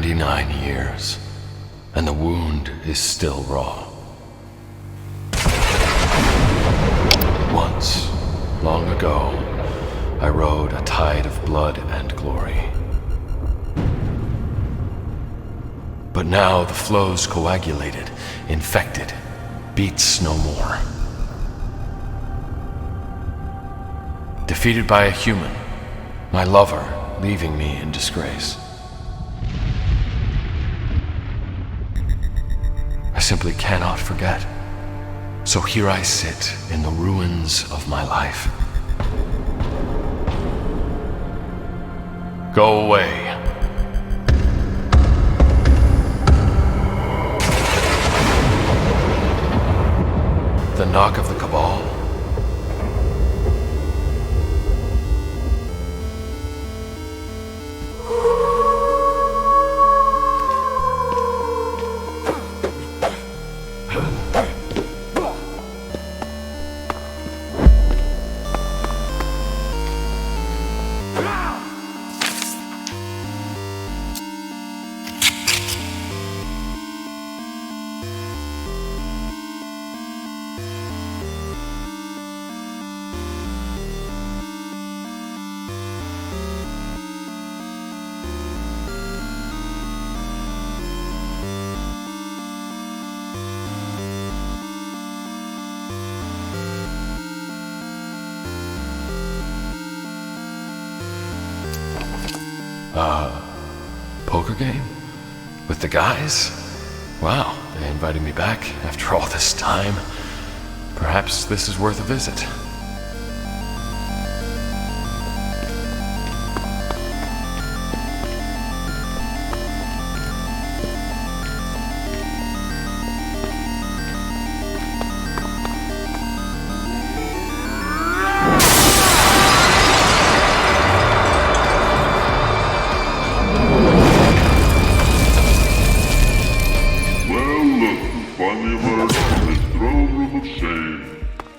99 years, and the wound is still raw. Once, long ago, I rode a tide of blood and glory. But now the flow's coagulated, infected, beats no more. Defeated by a human, my lover leaving me in disgrace. I simply cannot forget. So here I sit in the ruins of my life. Go away. The knock of the Cabal. Poker game? With the guys? Wow, they invited me back after all this time. Perhaps this is worth a visit.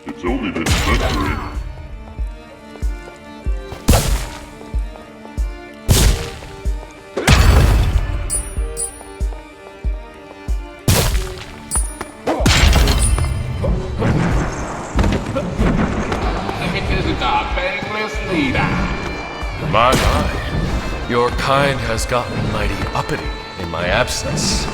It's only been a century. It is our bangless leader. My. Your kind has gotten mighty uppity in my absence.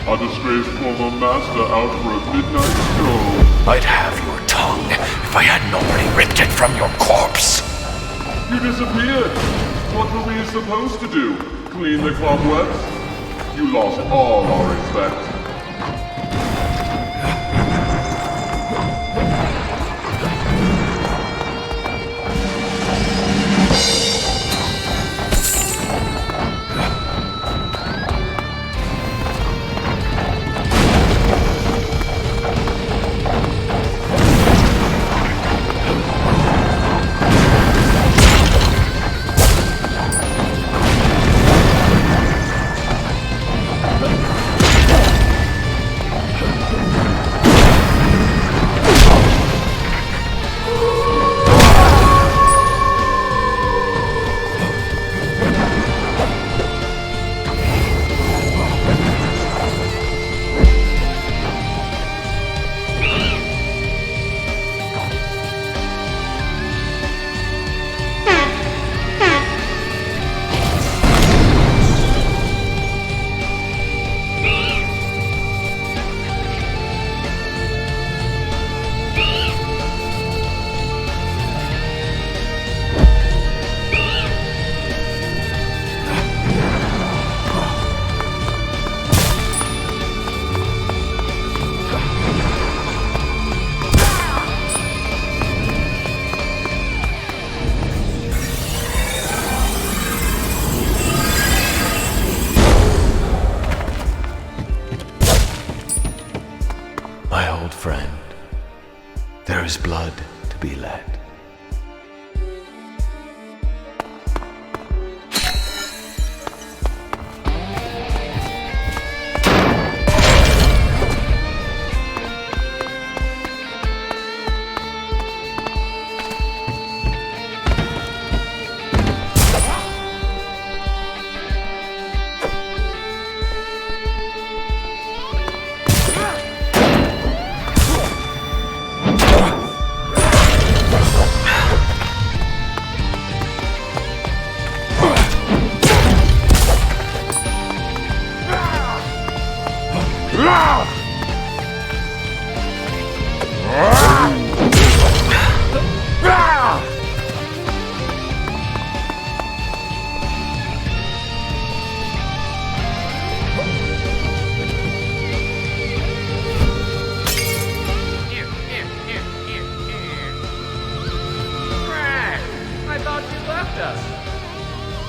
A disgraced former master out for a midnight stroll. I'd have your tongue if I hadn't already ripped it from your corpse. You disappeared. What were we supposed to do? Clean the cobwebs? You lost all our respect. my old friend. There is blood to be let.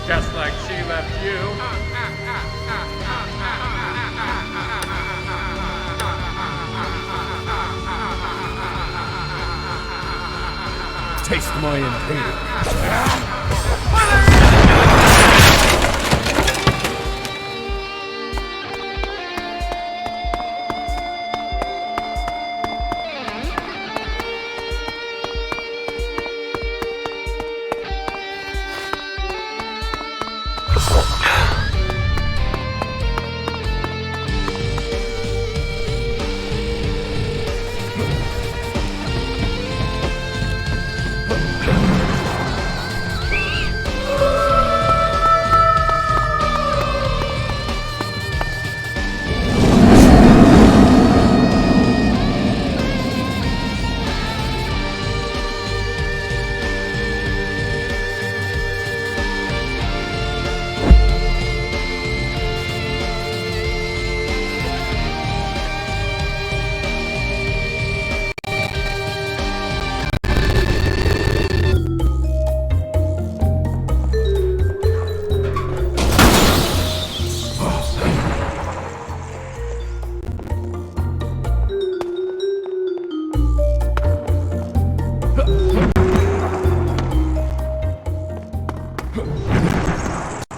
Just like she left you. Taste my inhaler.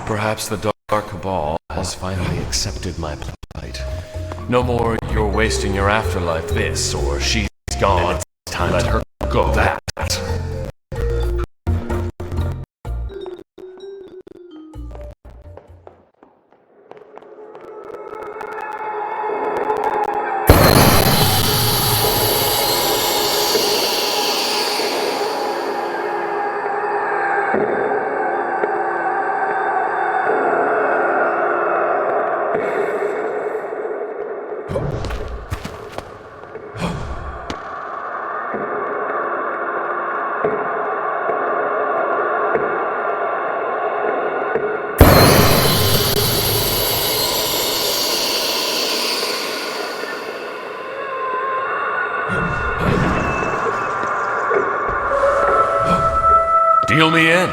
Perhaps the Dark Cabal has finally accepted my plight. No more you're wasting your afterlife this, or she's gone, it's time to let her go that. Deal me in.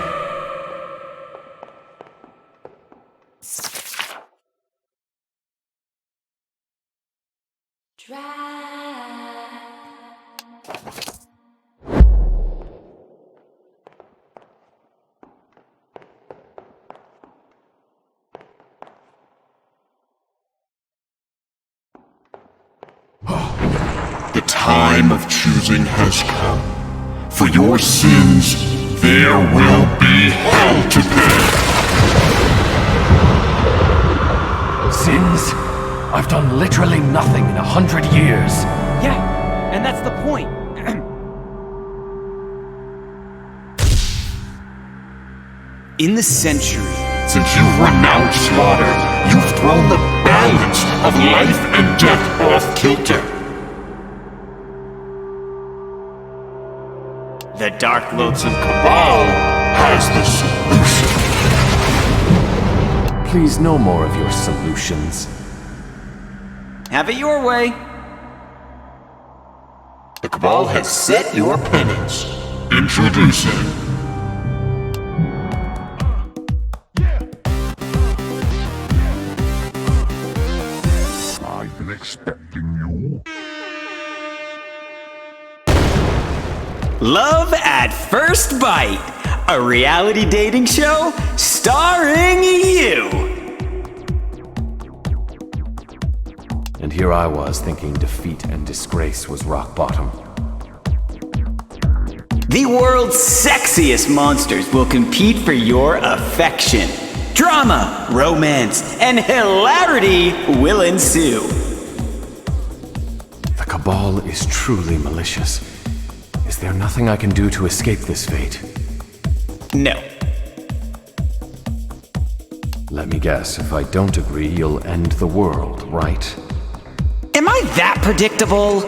The time of choosing has come. For your sins, there will be hell to pay. Sins? I've done literally nothing in 100 years. Yeah, and that's the point. In the century, Since you've renounced slaughter, you've thrown the balance of life and death off kilter. The Dark Loathsome Cabal has the solution. Please, no more of your solutions. have it your way. The Cabal has set your penance. Introducing... I've been expecting you. Love at First Bite, a reality dating show starring you. And here I was thinking defeat and disgrace was rock bottom. The world's sexiest monsters will compete for your affection. Drama, romance, and hilarity will ensue. The Cabal is truly malicious. Is there nothing I can do to escape this fate? No. Let me guess, if I don't agree, you'll end the world, right? Am I that predictable?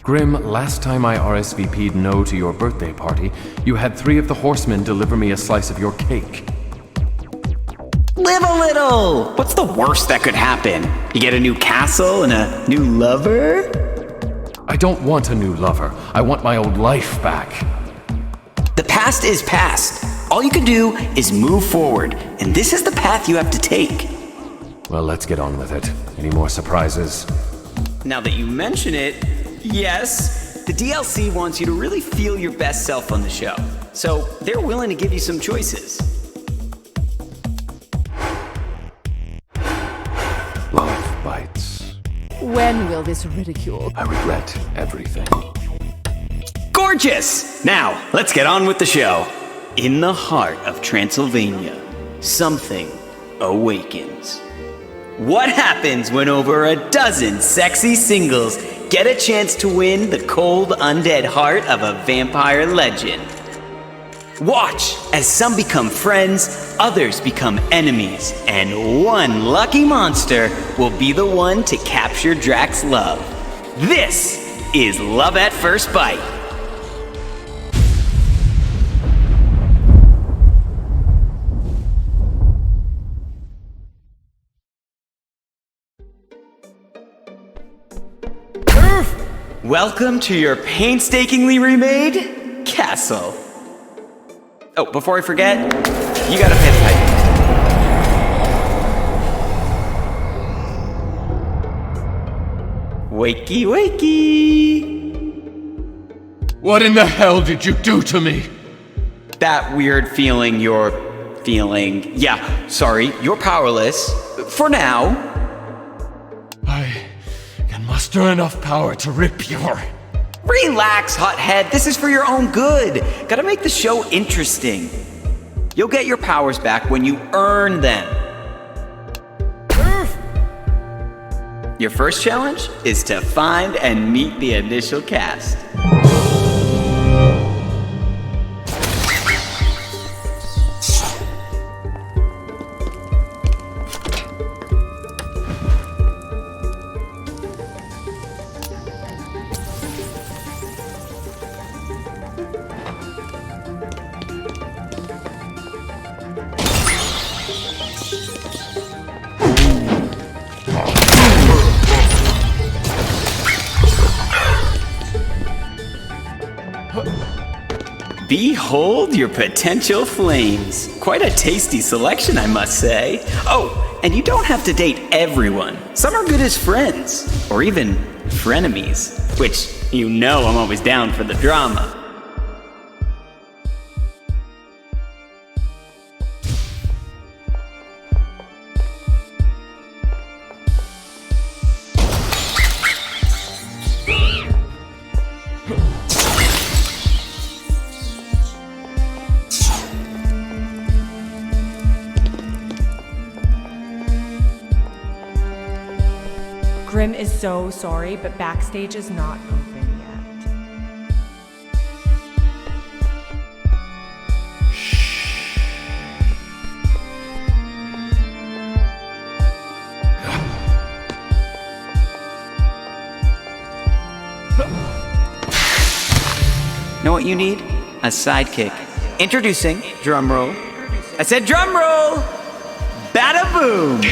Grim, last time I RSVP'd no to your birthday party, you had 3 of the horsemen deliver me a slice of your cake. Live a little! What's the worst that could happen? You get a new castle and a new lover? I don't want a new lover. I want my old life back. The past is past. All you can do is move forward, and this is the path you have to take. Well, let's get on with it. Any more surprises? Now that you mention it, yes, the DLC wants you to really feel your best self on the show. So they're willing to give you some choices. Love bites. When will this ridicule? I regret everything. Gorgeous! Now, let's get on with the show. In the heart of Transylvania, something awakens. What happens when over a dozen sexy singles get a chance to win the cold, undead heart of a vampire legend? Watch as some become friends, others become enemies, and one lucky monster will be the one to capture Drax's love. This is Love at First Bite. Welcome to your painstakingly remade castle. Oh, before I forget, you gotta pay the piper. Wakey, wakey. What in the hell did you do to me? That weird feeling you're feeling. Yeah, sorry, you're powerless. For now. I can muster enough power to rip your... Relax, hothead. This is for your own good. Gotta make the show interesting. You'll get your powers back when you earn them. Your first challenge is to find and meet the initial cast. Behold your potential flames. Quite a tasty selection, I must say. Oh, and you don't have to date everyone. Some are good as friends, or even frenemies, which you know I'm always down for the drama. Grim is so sorry, but backstage is not open yet. Know what you need? A sidekick. Introducing, drumroll. I said drumroll! Bada boom!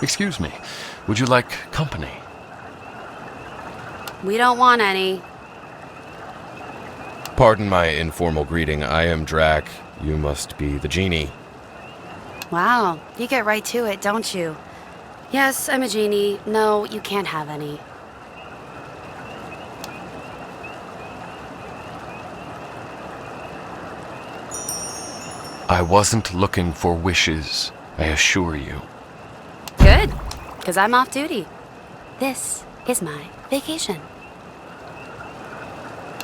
Excuse me, would you like company? We don't want any. Pardon my informal greeting. I am Drac. You must be the genie. Wow, you get right to it, don't you? Yes, I'm a genie. No, you can't have any. I wasn't looking for wishes, I assure you. Good, because I'm off duty. This is my vacation.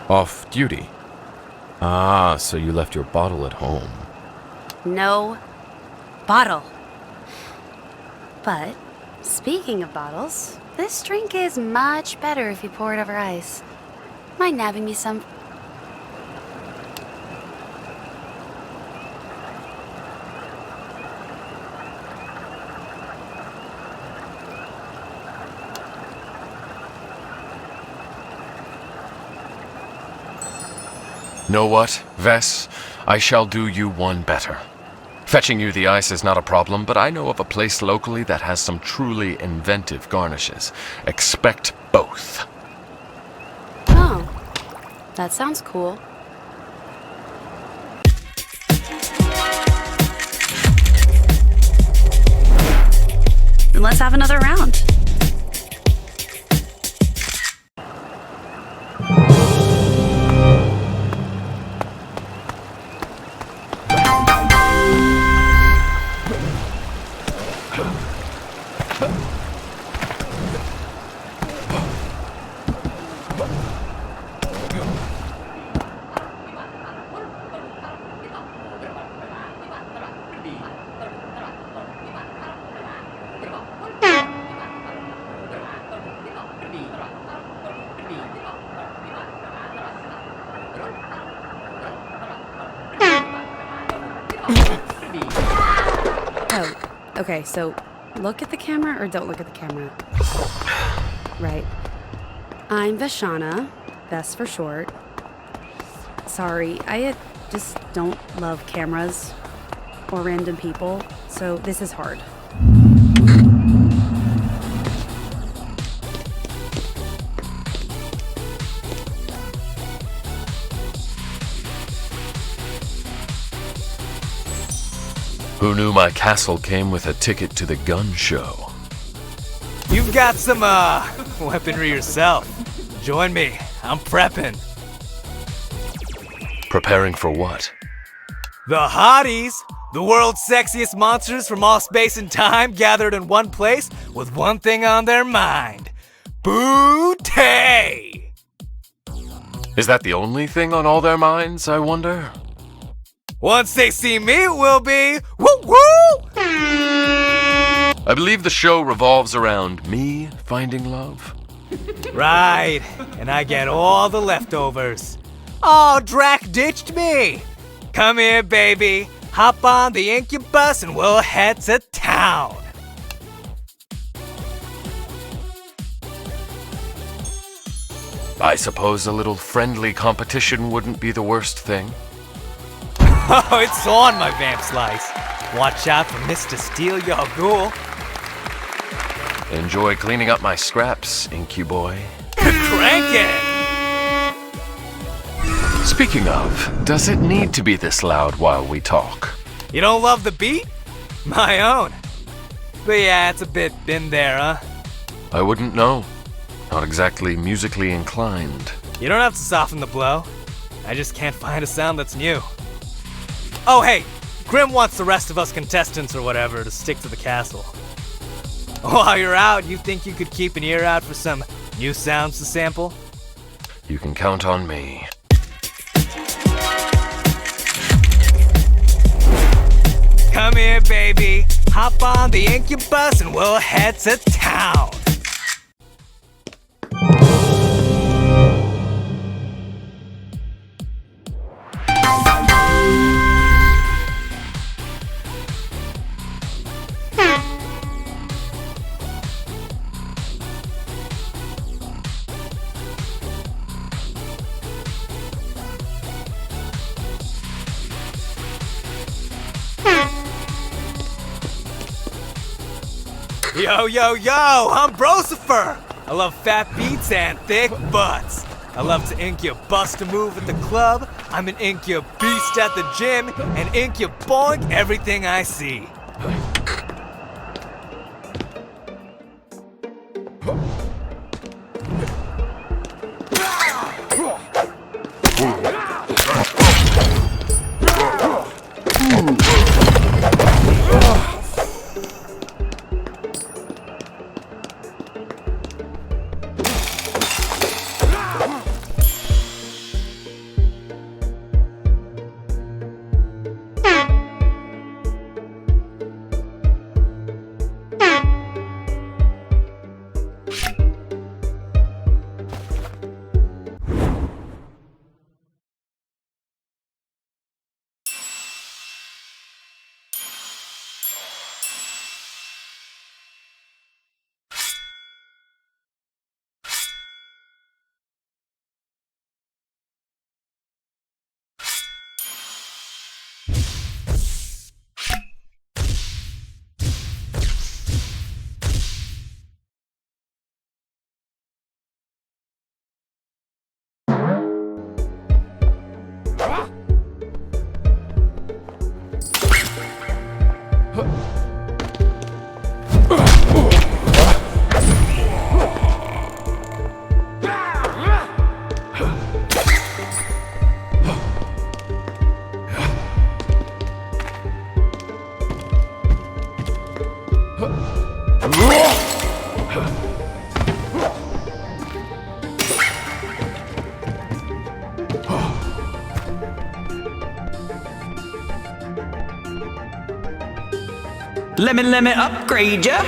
Off duty. Ah, so you left your bottle at home. No bottle. But, speaking of bottles, this drink is much better if you pour it over ice. Mind nabbing me some? Know what, Vess? I shall do you one better. Fetching you the ice is not a problem, but I know of a place locally that has some truly inventive garnishes. Expect both. Oh, that sounds cool. Then let's have another round. Oh, okay, so look at the camera or don't look at the camera? Right. I'm Vashana, Vess for short. Sorry, I just don't love cameras or random people, so this is hard. Who knew my castle came with a ticket to the gun show? You've got some, weaponry yourself. Join me. I'm prepping. Preparing for what? The hotties! The world's sexiest monsters from all space and time gathered in one place with one thing on their mind. Booty! Is that the only thing on all their minds, I wonder? Once they see me, it will be woo-woo! I believe the show revolves around me finding love. Right, and I get all the leftovers. Oh, Drac ditched me! Come here, baby. Hop on the incubus and we'll head to town. I suppose a little friendly competition wouldn't be the worst thing. Oh, it's on, my vamp slice. Watch out for Mr. Steal Your Ghoul. Enjoy cleaning up my scraps, Incuboy. Crank it! Speaking of, does it need to be this loud while we talk? You don't love the beat? My own. But yeah, it's a bit been there, huh? I wouldn't know. Not exactly musically inclined. You don't have to soften the blow. I just can't find a sound that's new. Oh, hey, Grim wants the rest of us contestants or whatever to stick to the castle. While you're out, you think you could keep an ear out for some new sounds to sample? You can count on me. Come here, baby. Hop on the incubus and we'll head to town. Yo, yo, yo! I'm Brosifer! I love fat beats and thick butts. I love to ink your bust a move at the club. I'm an ink your beast at the gym, and ink your boink everything I see. Let me upgrade ya.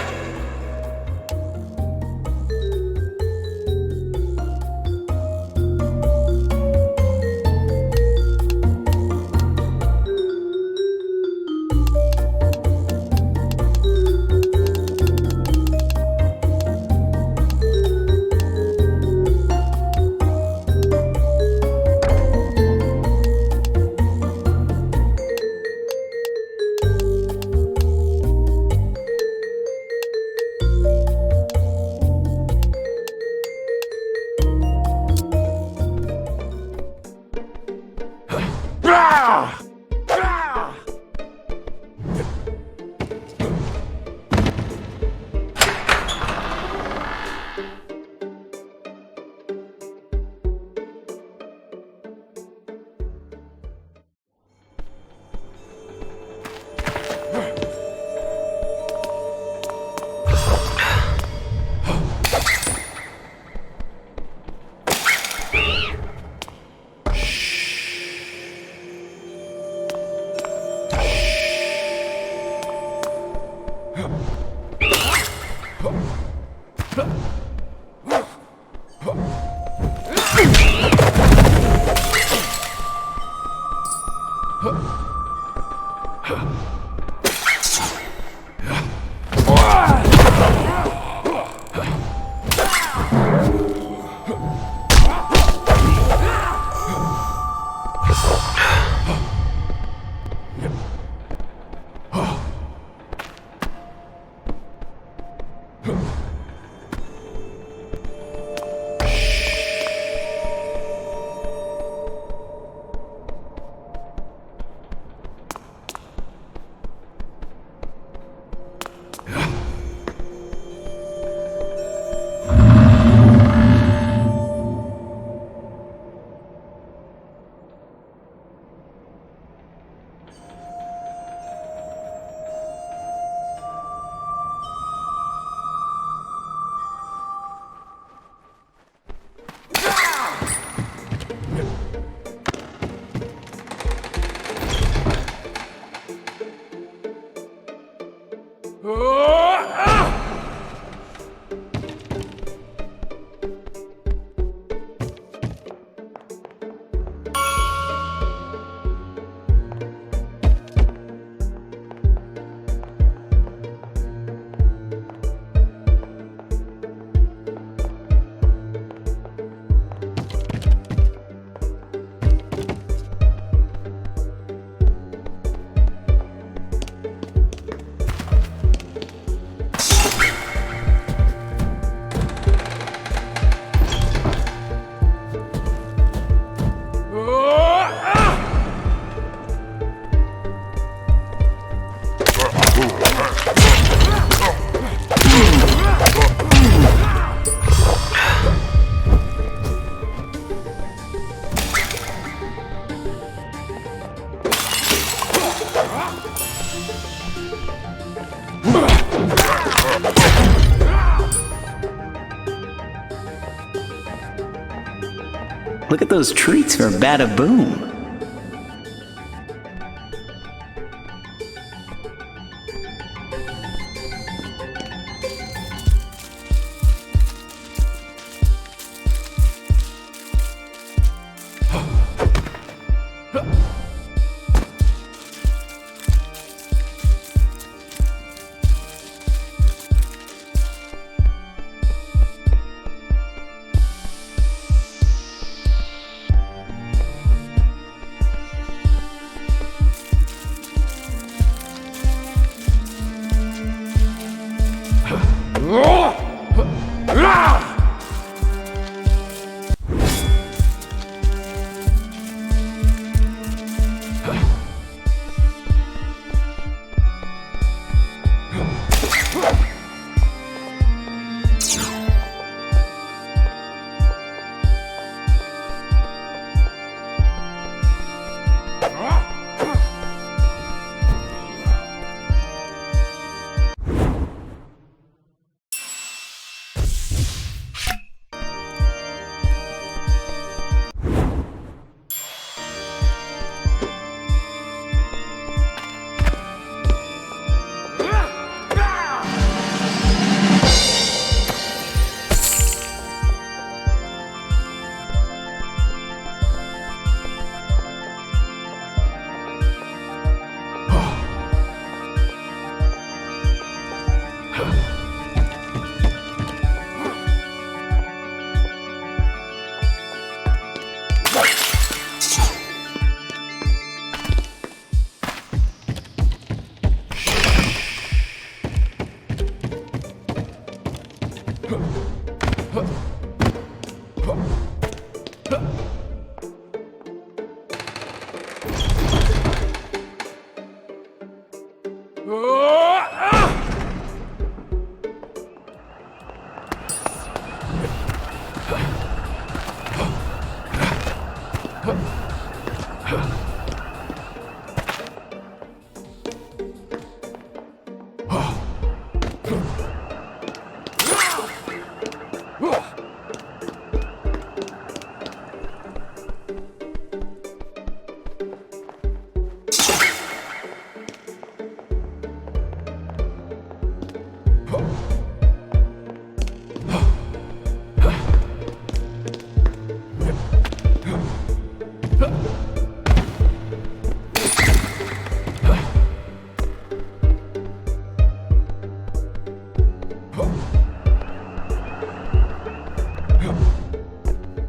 Look at those treats for Bada Boom.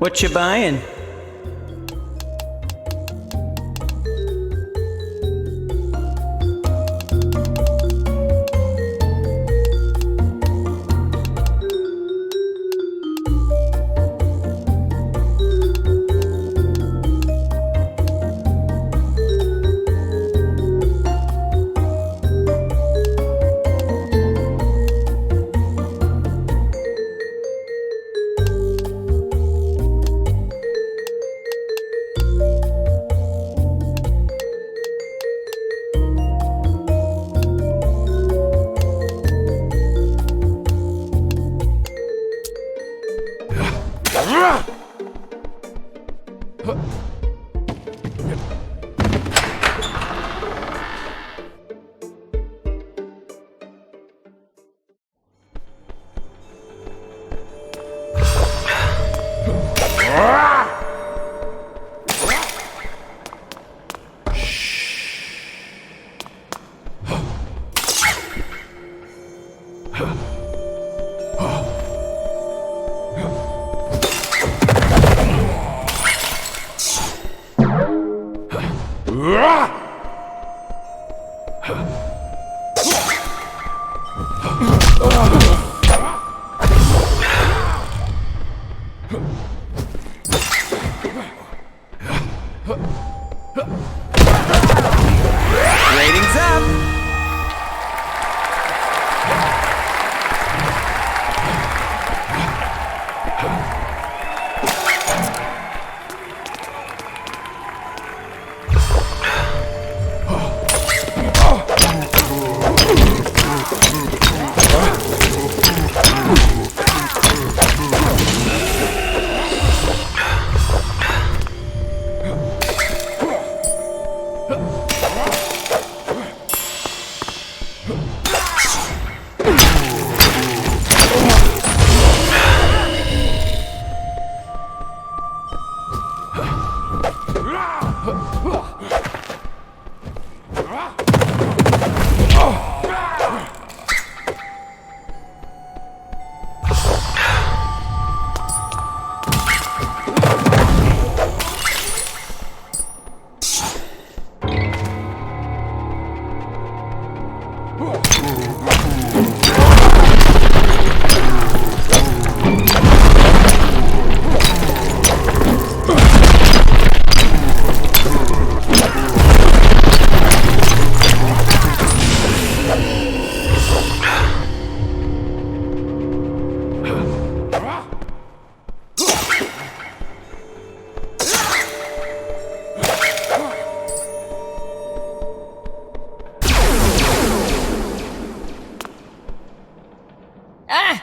What you buying?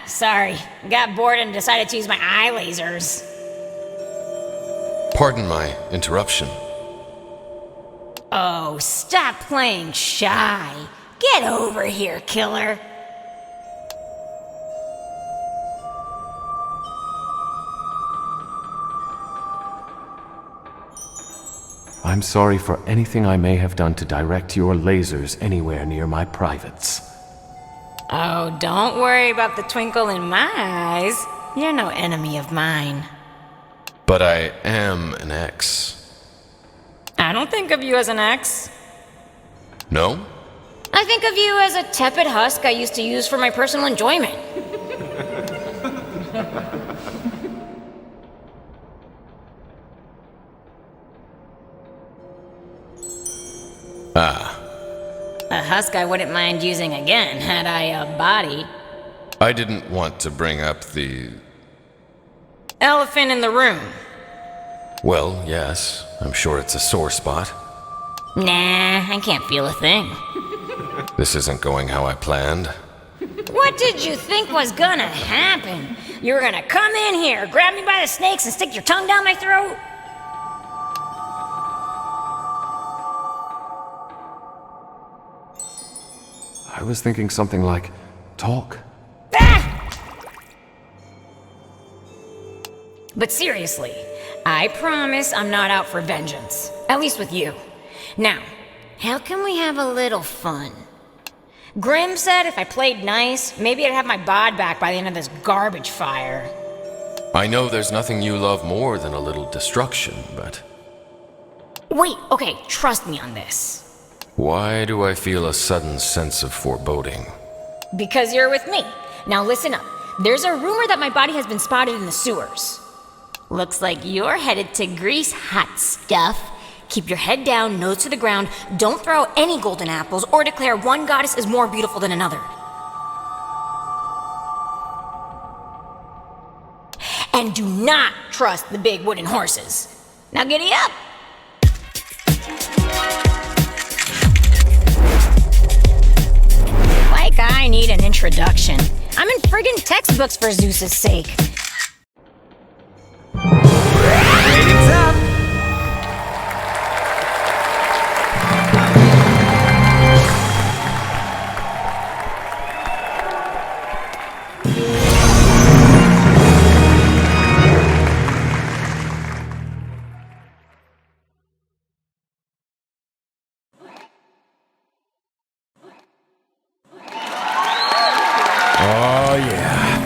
Sorry. Got bored and decided to use my eye lasers. Pardon my interruption. Oh, stop playing shy. Get over here, killer. I'm sorry for anything I may have done to direct your lasers anywhere near my privates. Oh, don't worry about the twinkle in my eyes. You're no enemy of mine. But I am an ex. I don't think of you as an ex. No? I think of you as a tepid husk I used to use for my personal enjoyment. A husk I wouldn't mind using again had I a body. I didn't want to bring up the... Elephant in the room. Well, yes. I'm sure it's a sore spot. Nah, I can't feel a thing. This isn't going how I planned. What did you think was gonna happen? You were gonna come in here, grab me by the snakes, and stick your tongue down my throat? I was thinking something like, talk. Ah! But seriously, I promise I'm not out for vengeance. At least with you. Now, how can we have a little fun? Grim said if I played nice, maybe I'd have my bod back by the end of this garbage fire. I know there's nothing you love more than a little destruction, but... Wait, okay, trust me on this. Why do I feel a sudden sense of foreboding? Because you're with me. Now listen up. There's a rumor that my body has been spotted in the sewers. Looks like you're headed to Greece, hot stuff. Keep your head down, nose to the ground. Don't throw any golden apples or declare one goddess is more beautiful than another. And do not trust the big wooden horses. Now giddy up! Like I need an introduction. I'm in friggin' textbooks for Zeus's sake. Ratings up! Oh, yeah.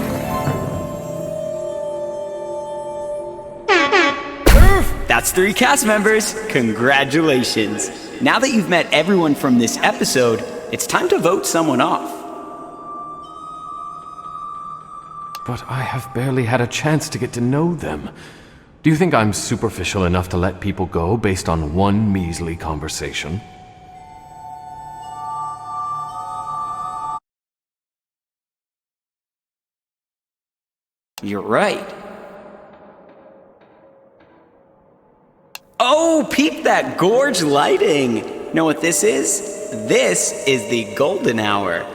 That's 3 cast members. Congratulations. Now that you've met everyone from this episode, it's time to vote someone off. But I have barely had a chance to get to know them. Do you think I'm superficial enough to let people go based on one measly conversation? You're right. Oh, peep that gorge lighting. Know what this is? This is the golden hour.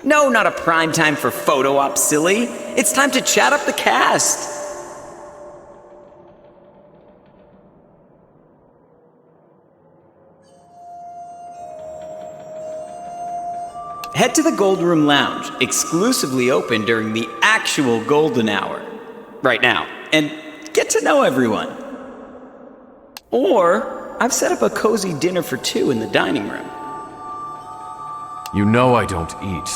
No, not a prime time for photo ops, silly. It's time to chat up the cast. Head to the Gold Room Lounge, exclusively open during the actual golden hour, right now, and get to know everyone. Or, I've set up a cozy dinner for 2 in the dining room. You know I don't eat.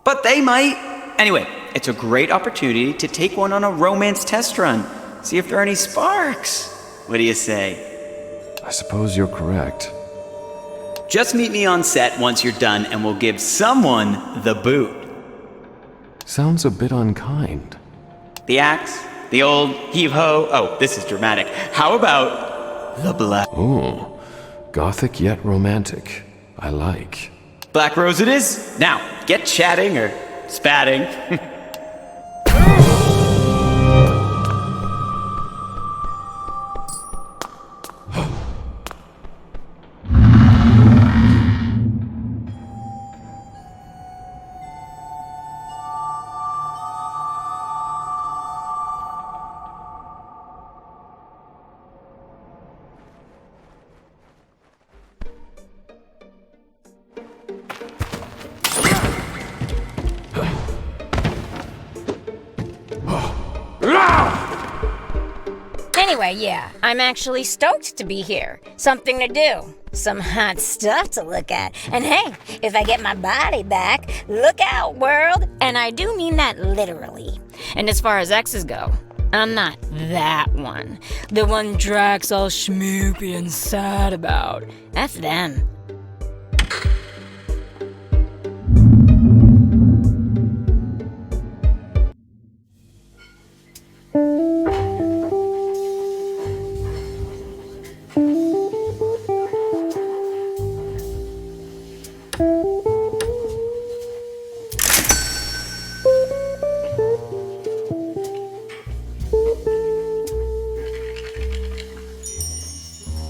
But they might. Anyway, it's a great opportunity to take one on a romance test run. See if there are any sparks. What do you say? I suppose you're correct. Just meet me on set once you're done and we'll give someone the boot. Sounds a bit unkind. The axe, the old heave-ho. Oh, this is dramatic. How about the black? Ooh, gothic yet romantic. I like. Black rose it is. Now, get chatting or spatting. Anyway, yeah, I'm actually stoked to be here. Something to do. Some hot stuff to look at. And hey, if I get my body back, look out, world! And I do mean that literally. And as far as exes go, I'm not that one. The one Drax all schmoopy and sad about. F them.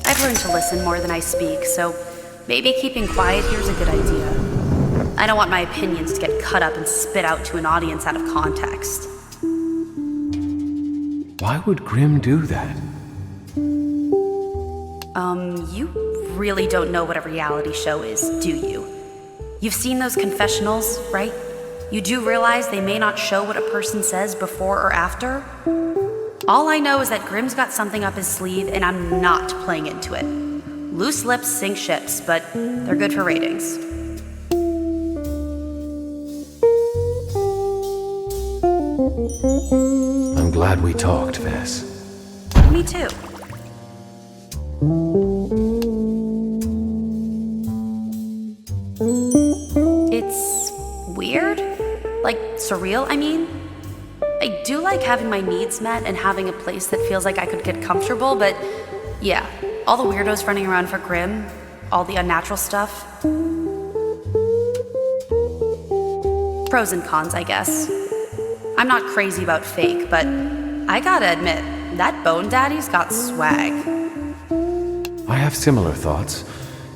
I've learned to listen more than I speak, so maybe keeping quiet here's a good idea. I don't want my opinions to get cut up and spit out to an audience out of context. Why would Grim do that? You really don't know what a reality show is, do you? You've seen those confessionals, right? You do realize they may not show what a person says before or after? All I know is that Grim's got something up his sleeve, and I'm not playing into it. Loose lips sink ships, but they're good for ratings. I'm glad we talked, Vess. Me too. It's weird. Like, surreal, I mean. I do like having my needs met and having a place that feels like I could get comfortable, but yeah, all the weirdos running around for Grim, all the unnatural stuff. Pros and cons, I guess. I'm not crazy about fake, but I gotta admit, that Bone Daddy's got swag. I have similar thoughts.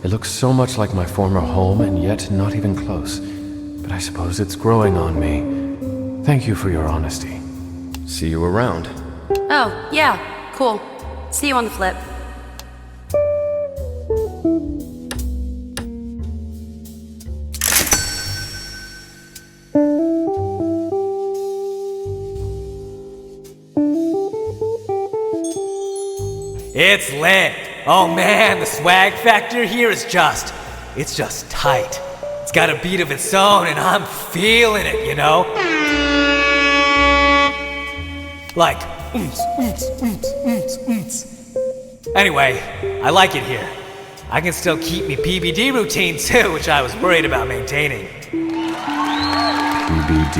It looks so much like my former home and yet not even close. But I suppose it's growing on me. Thank you for your honesty. See you around. Oh, yeah, cool. See you on the flip. It's lit. Oh man, the swag factor here is it's just tight. It's got a beat of its own and I'm feeling it, you know? Like, oomps, oomps, oomps, oomps, oomps. Anyway, I like it here. I can still keep me PBD routine too, which I was worried about maintaining. PBD?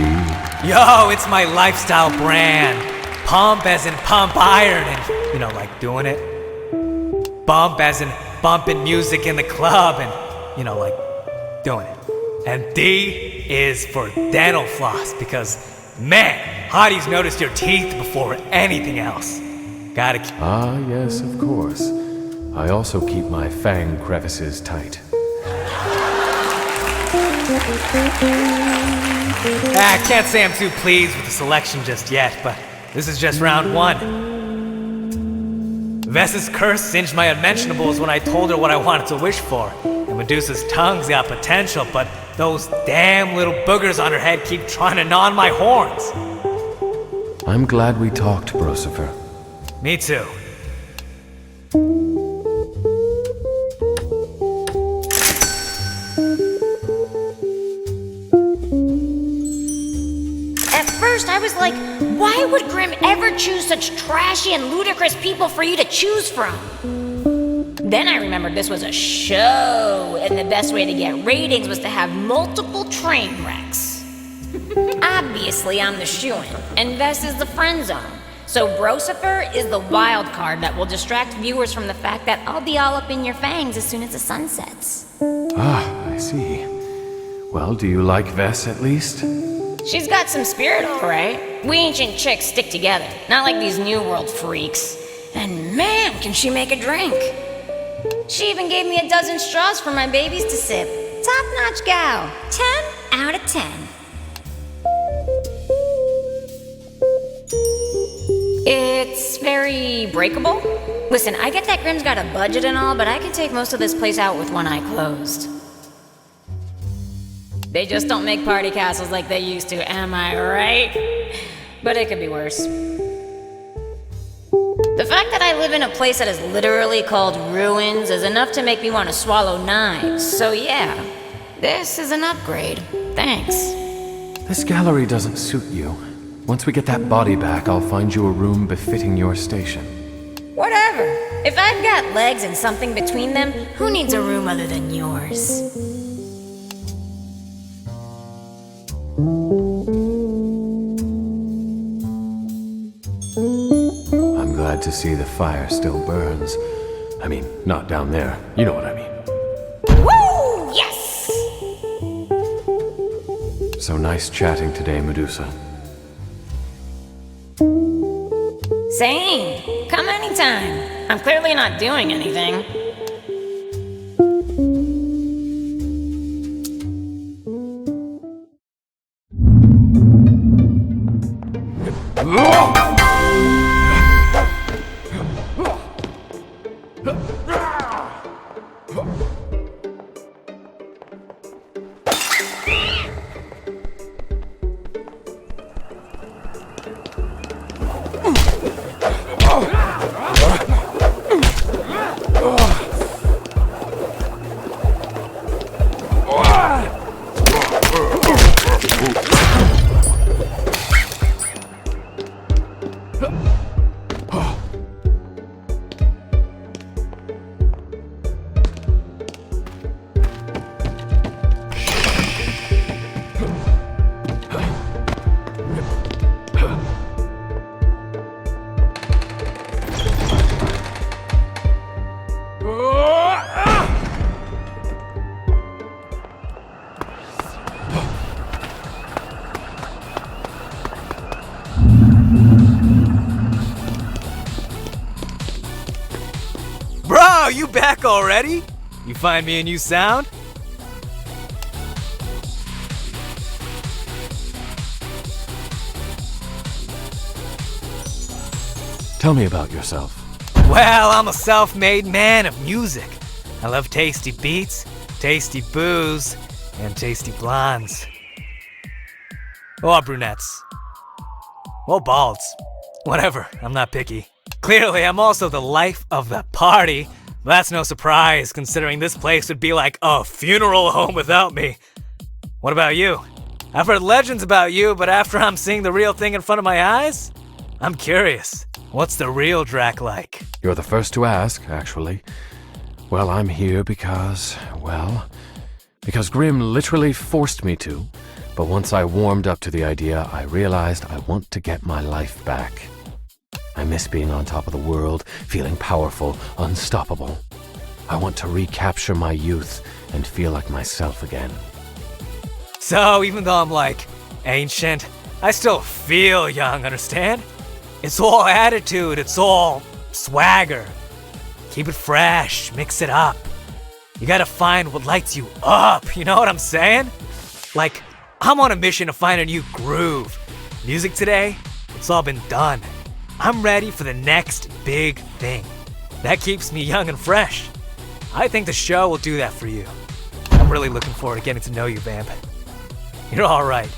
Yo, it's my lifestyle brand. Pump as in pump iron and, you know, like doing it. Bump as in bumping music in the club and, you know, like doing it. And D is for dental floss because, man, hotties notice your teeth before anything else. Gotta keep... Ah, yes, of course. I also keep my fang crevices tight. I can't say I'm too pleased with the selection just yet, but this is just round one. Vess's curse singed my unmentionables when I told her what I wanted to wish for. And Medusa's tongue's got potential, but those damn little boogers on her head keep trying to gnaw on my horns. I'm glad we talked, Brosifer. Me too. At first, I was like, why would Grim ever choose such trashy and ludicrous people for you to choose from? Then I remembered this was a show, and the best way to get ratings was to have multiple train wrecks. Obviously, I'm the shoo-in, and Vess is the friend zone. So Brosifer is the wild card that will distract viewers from the fact that I'll be all up in your fangs as soon as the sun sets. Ah, I see. Well, do you like Vess at least? She's got some spirit, all right. We ancient chicks stick together, not like these New World freaks. And man, can she make a drink. She even gave me a dozen straws for my babies to sip. Top-notch gal. 10 out of 10. It's very breakable. Listen, I get that Grim's got a budget and all, but I can take most of this place out with one eye closed. They just don't make party castles like they used to, am I right? But it could be worse. The fact that I live in a place that is literally called ruins is enough to make me want to swallow knives. So yeah, this is an upgrade. Thanks. This gallery doesn't suit you. Once we get that body back, I'll find you a room befitting your station. Whatever. If I've got legs and something between them, who needs a room other than yours? I'm glad to see the fire still burns. I mean, not down there. You know what I mean. Woo! Yes! So nice chatting today, Medusa. Same. Come anytime. I'm clearly not doing anything. Bro, you back already? You find me a new sound? Tell me about yourself. Well, I'm a self-made man of music. I love tasty beats, tasty booze, and tasty blondes. Or brunettes. Or balds. Whatever, I'm not picky. Clearly, I'm also the life of the party. But that's no surprise, considering this place would be like a funeral home without me. What about you? I've heard legends about you, but after I'm seeing the real thing in front of my eyes, I'm curious. What's the real Drac like? You're the first to ask, actually. Well, I'm here because Grimm literally forced me to. But once I warmed up to the idea, I realized I want to get my life back. I miss being on top of the world, feeling powerful, unstoppable. I want to recapture my youth and feel like myself again. So, even though I'm like ancient, I still feel young, understand? It's all attitude, it's all swagger. Keep it fresh, mix it up. You gotta find what lights you up, you know what I'm saying? Like, I'm on a mission to find a new groove. Music today, it's all been done. I'm ready for the next big thing. That keeps me young and fresh. I think the show will do that for you. I'm really looking forward to getting to know you, Vamp. You're alright.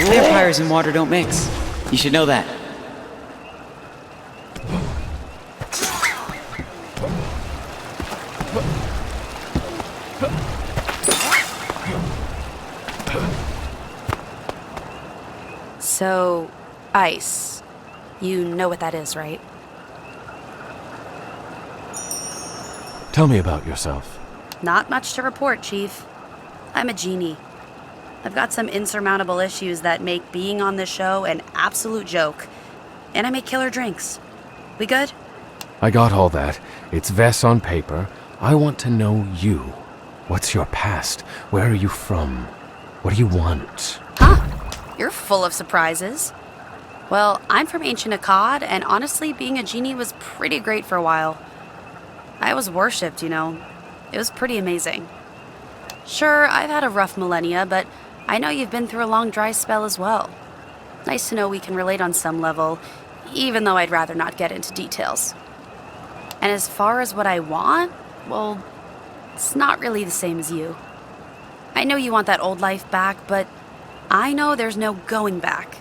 Vampires and water don't mix. You should know that. So, ice. You know what that is, right? Tell me about yourself. Not much to report, Chief. I'm a genie. I've got some insurmountable issues that make being on this show an absolute joke. And I make killer drinks. We good? I got all that. It's Vess on paper. I want to know you. What's your past? Where are you from? What do you want? Huh? You're full of surprises. Well, I'm from ancient Akkad, and honestly, being a genie was pretty great for a while. I was worshipped, you know. It was pretty amazing. Sure, I've had a rough millennia, but I know you've been through a long dry spell as well. Nice to know we can relate on some level, even though I'd rather not get into details. And as far as what I want, well, it's not really the same as you. I know you want that old life back, but I know there's no going back.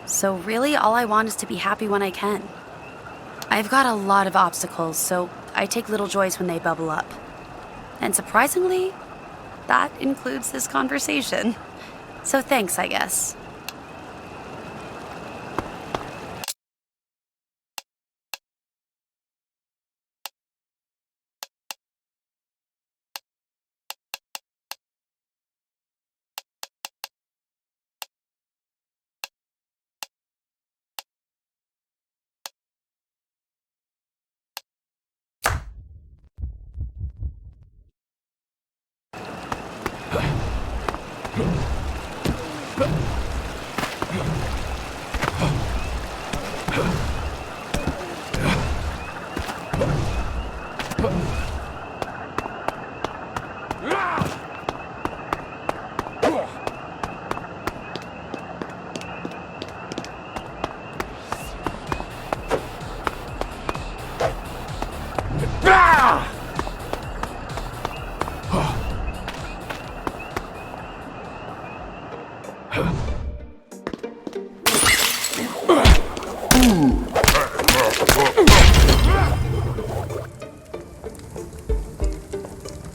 So really, all I want is to be happy when I can. I've got a lot of obstacles, so I take little joys when they bubble up. And surprisingly, that includes this conversation. So thanks, I guess.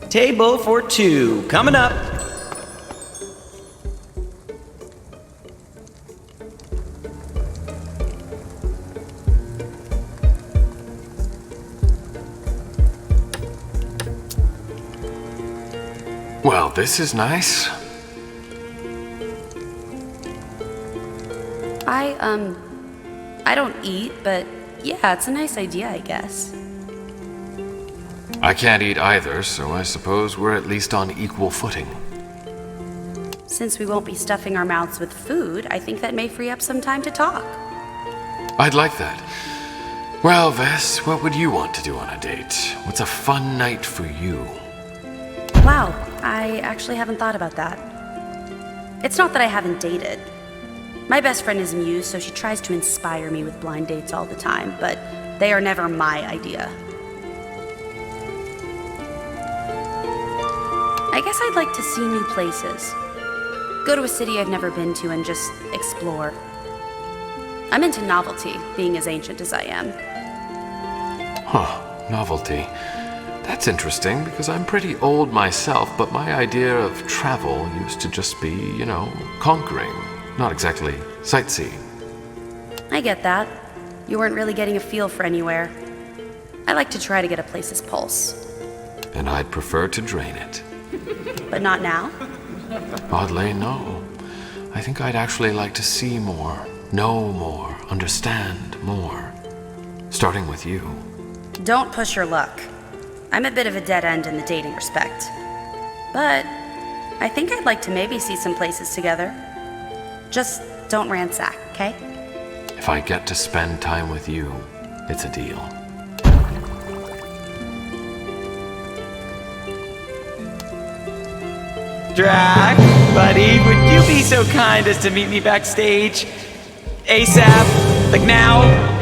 Table for two, coming up. Well, this is nice. I don't eat, but yeah, it's a nice idea, I guess. I can't eat either, so I suppose we're at least on equal footing. Since we won't be stuffing our mouths with food, I think that may free up some time to talk. I'd like that. Well, Vess, what would you want to do on a date? What's a fun night for you? Wow, I actually haven't thought about that. It's not that I haven't dated. My best friend is Muse, so she tries to inspire me with blind dates all the time, but they are never my idea. I guess I'd like to see new places. Go to a city I've never been to and just explore. I'm into novelty, being as ancient as I am. Huh, novelty. That's interesting, because I'm pretty old myself, but my idea of travel used to just be, conquering. Not exactly sightseeing. I get that. You weren't really getting a feel for anywhere. I like to try to get a place's pulse. And I'd prefer to drain it. But not now? Oddly, no. I think I'd actually like to see more, know more, understand more. Starting with you. Don't push your luck. I'm a bit of a dead end in the dating respect. But I think I'd like to maybe see some places together. Just don't ransack, okay? If I get to spend time with you, it's a deal. Drac, buddy, would you be so kind as to meet me backstage? ASAP, like now?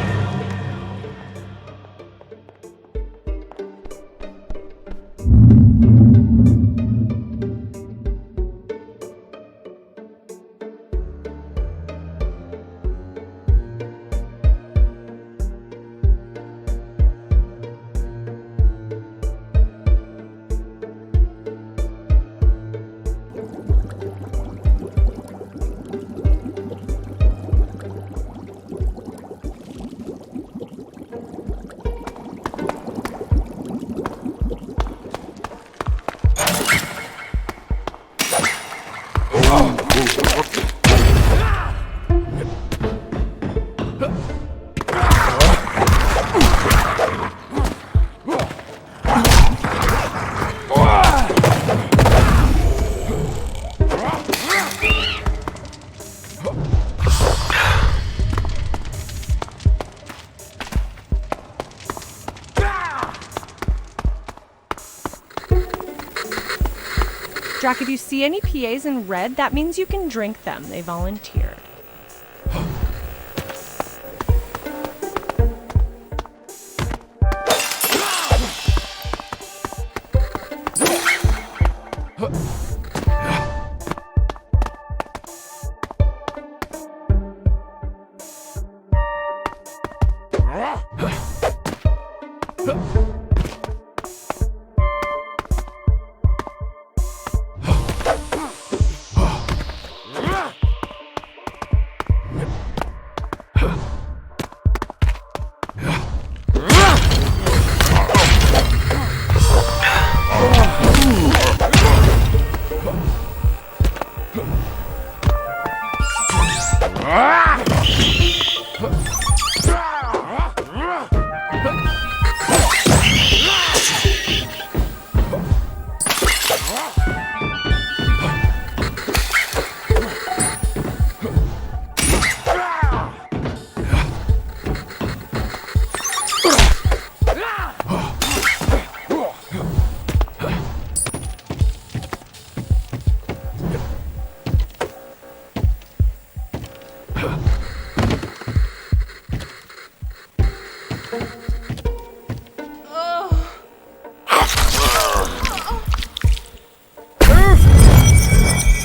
Drac, if you see any PAs in red, that means you can drink them. They volunteer.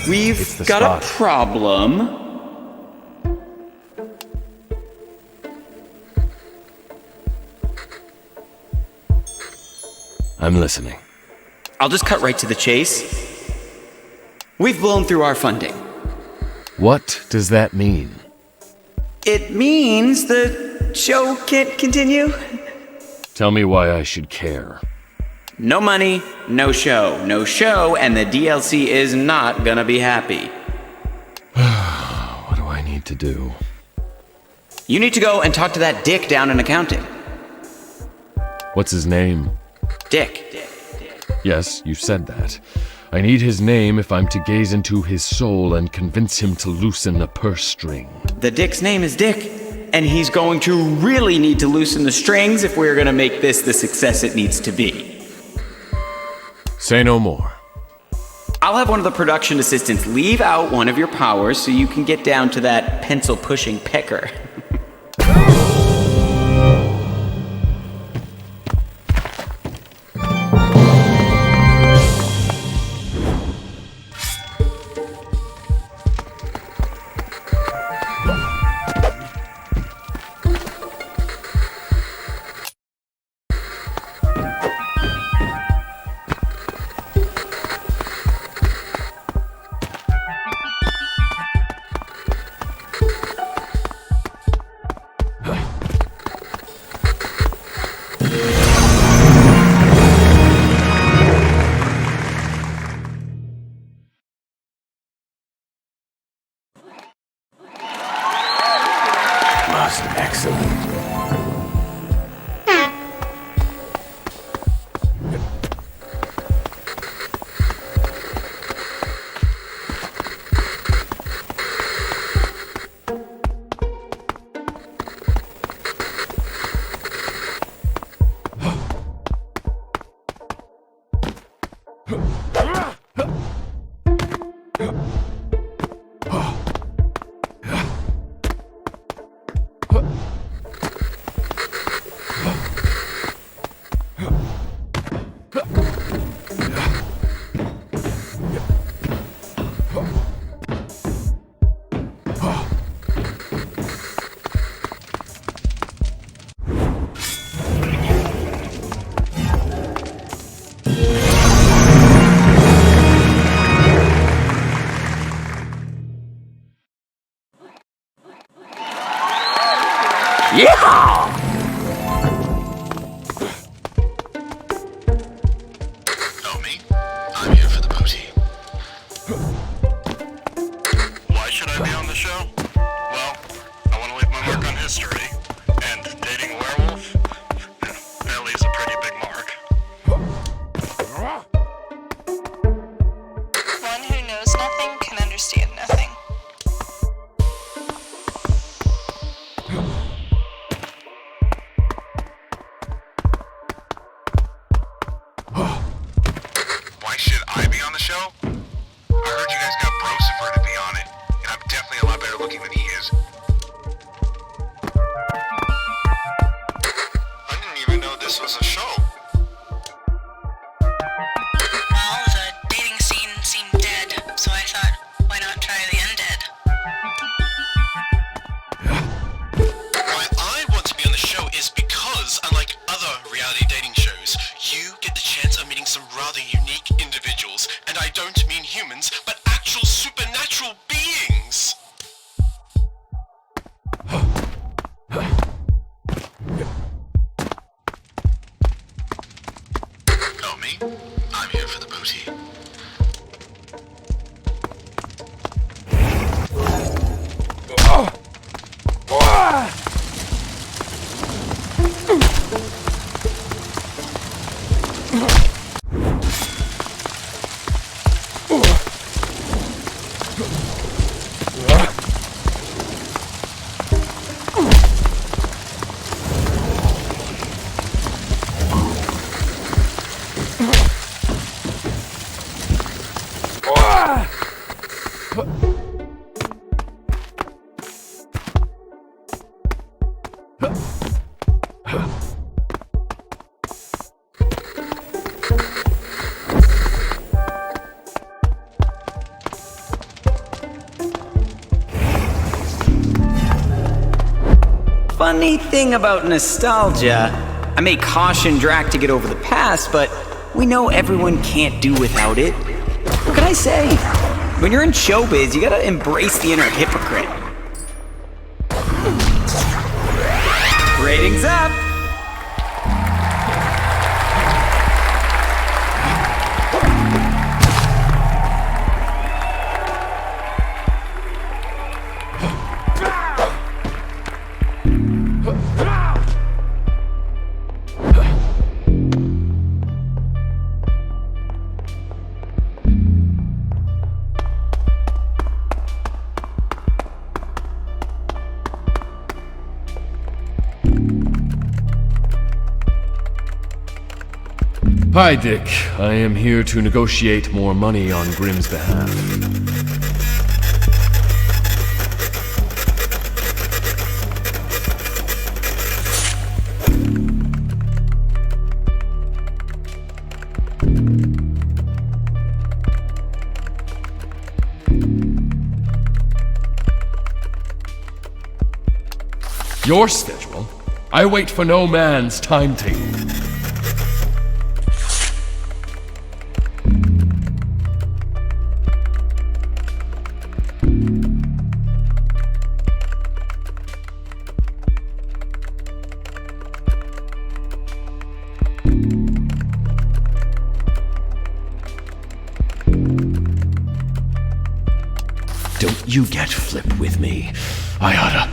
We've got a problem. I'm listening. I'll just cut right to the chase. We've blown through our funding. What does that mean? It means the show can't continue. Tell me why I should care. No money, no show. No show, and the DLC is not gonna be happy. What do I need to do? You need to go and talk to that dick down in accounting. What's his name? Dick. Yes, you said that. I need his name if I'm to gaze into his soul and convince him to loosen the purse string. The dick's name is Dick, and he's going to really need to loosen the strings if we're gonna make this the success it needs to be. Say no more. I'll have one of the production assistants leave out one of your powers so you can get down to that pencil-pushing pecker. Most excellent. Yeah! Know me? I'm here for the booty. Why should I be on the show? Well, I want to leave my mark on history, and dating a werewolf, that leaves a pretty big mark. One who knows nothing can understand nothing. Why should I be on the show? Funny thing about nostalgia, I may caution Drac to get over the past, but we know everyone can't do without it. What can I say? When you're in showbiz, you gotta embrace the inner hypocrite. Ratings up! Hi, Dick. I am here to negotiate more money on Grimm's behalf. Your schedule? I wait for no man's timetable. Don't you get flipped with me. I oughta.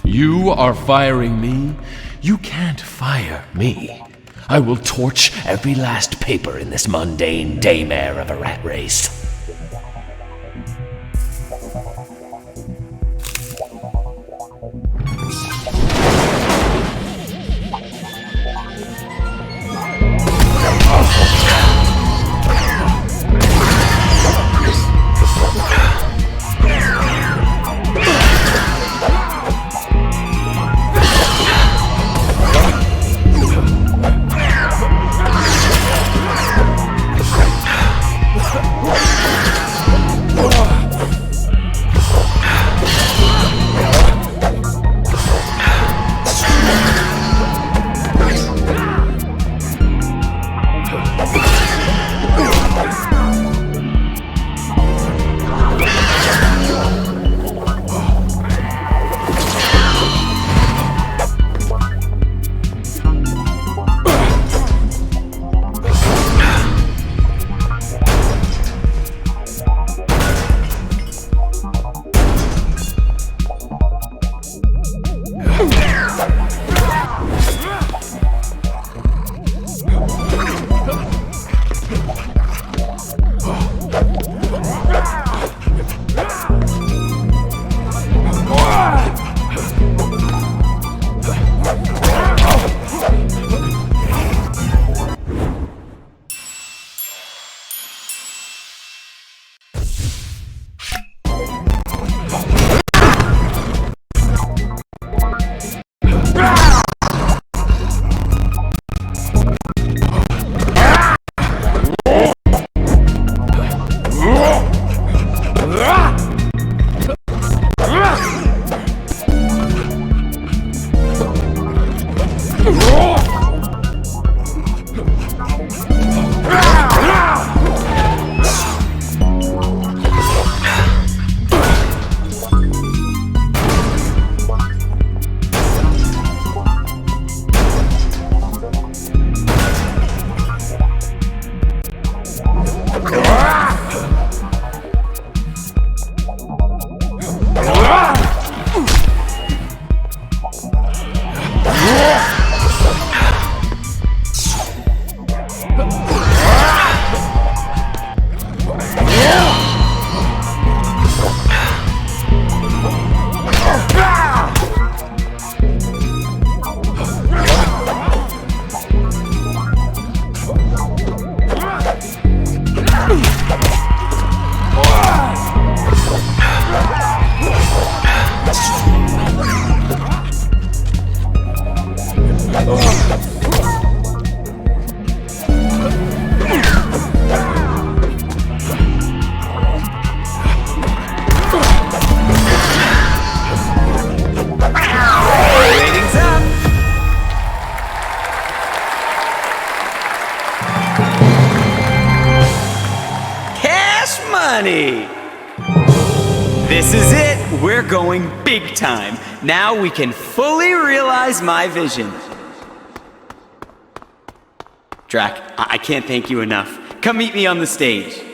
You are firing me? You can't fire me. I will torch every last paper in this mundane daymare of a rat race. money! This is it! We're going big time. Now we can fully realize my vision. Drac, I can't thank you enough. Come meet me on the stage.